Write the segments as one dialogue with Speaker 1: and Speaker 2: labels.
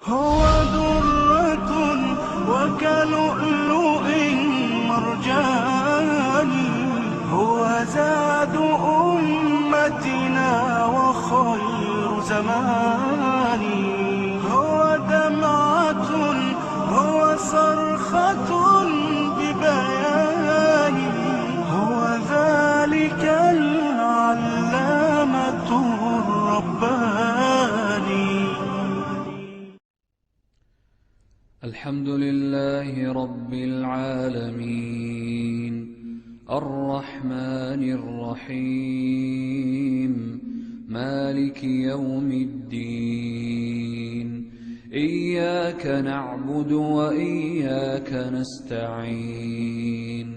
Speaker 1: هو درة وكلؤلؤ مرجان، هو زاد أمتنا وخير زمان. هو دمعة، هو صرخة ببيان، هو ذلك العلامة الرباني.
Speaker 2: الحمد لله رب العالمين، الرحمن الرحيم، مالك يوم الدين. إياك نعبد وإياك نستعين،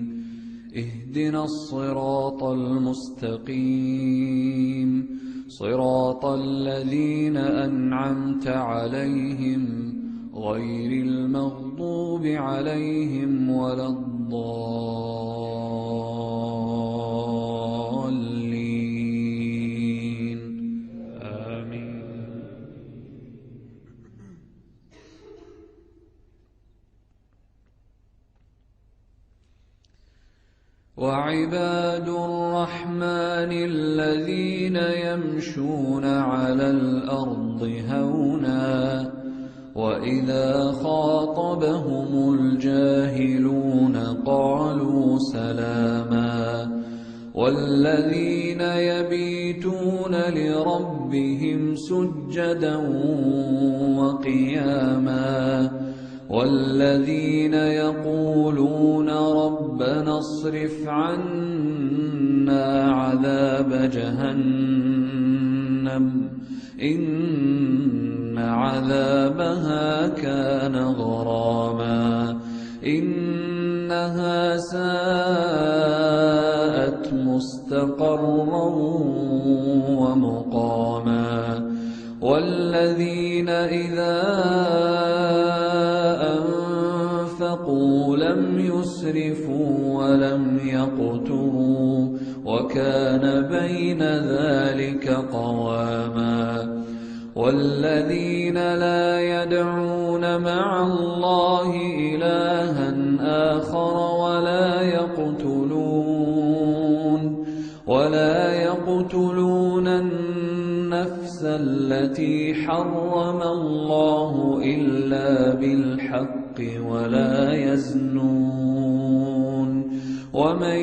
Speaker 2: اهدنا الصراط المستقيم، صراط الذين أنعمت عليهم غير المغضوب عليهم ولا الضالين، آمين. وعباد الرحمن الذين يمشون على الأرض هونا وإذا خاطبهم الجاهلون قالوا سلاما. والذين يبيتون لربهم سجدا وقياما، والذين يقولون ربنا اصرف عنا عذاب جهنم إن عذابها كان غراما، إنها ساءت مستقرا ومقاما. والذين إذا أنفقوا لم يسرفوا ولم يقتروا وكان بين ذلك قواما. والذين لا يدعون مع الله إلها آخر ولا يقتلون النفس التي حرم الله إلا بالحق ولا يزنون، ومن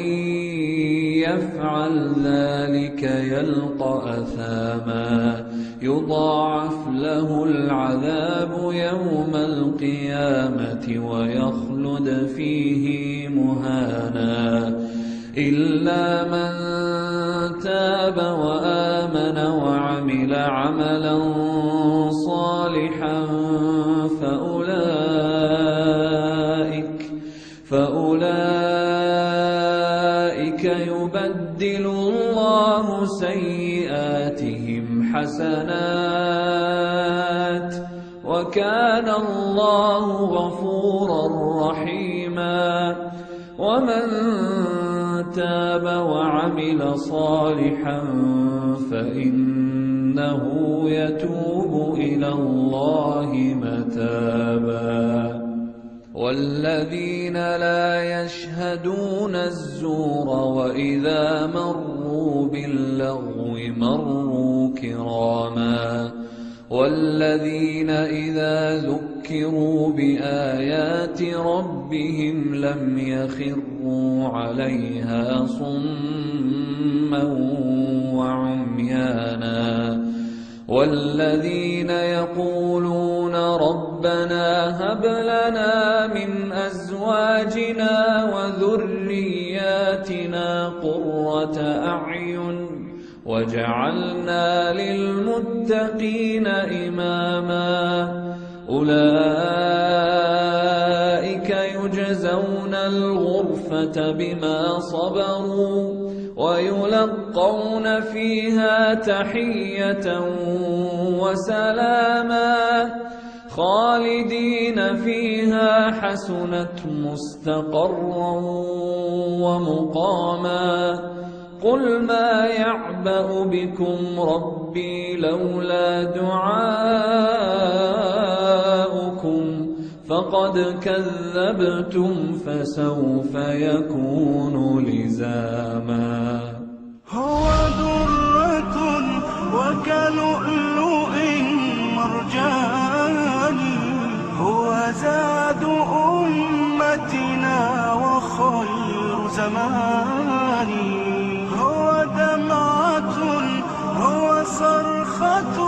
Speaker 2: يفعل ذلك يلقى أثاما يضاعف له العذاب يوم القيامة ويخلد فيه مهانا، إلا من تاب وآمن وعمل عملا صالحا فأولئك يبدل الله سيئاتهم حسنات وكان الله غفورا رحيما. ومن تاب وعمل صالحا فإنه يتوب إلى الله متابا. والذين لا يشهدون الزور وإذا مروا باللغو مروا كراما. والذين إذا ذكروا بآيات ربهم لم يخروا عليها صما وعميانا. والذين يقولون ربنا هب لنا من أزواجنا وذرياتنا قرة أعين وجعلنا للمتقين إماما. أولئك يجزون الغرفة بما صبروا ويلقون فيها تحية وسلاما خالدين فيها حسنت مستقرا ومقاما. قل ما يعبأ بكم ربي لولا دعاؤكم فقد كذبتم فسوف يكون لزاما.
Speaker 1: هو درة وكلؤلؤ مرجاني، هو زاد أمتنا وخير زماني، هو دمعة، هو صرخة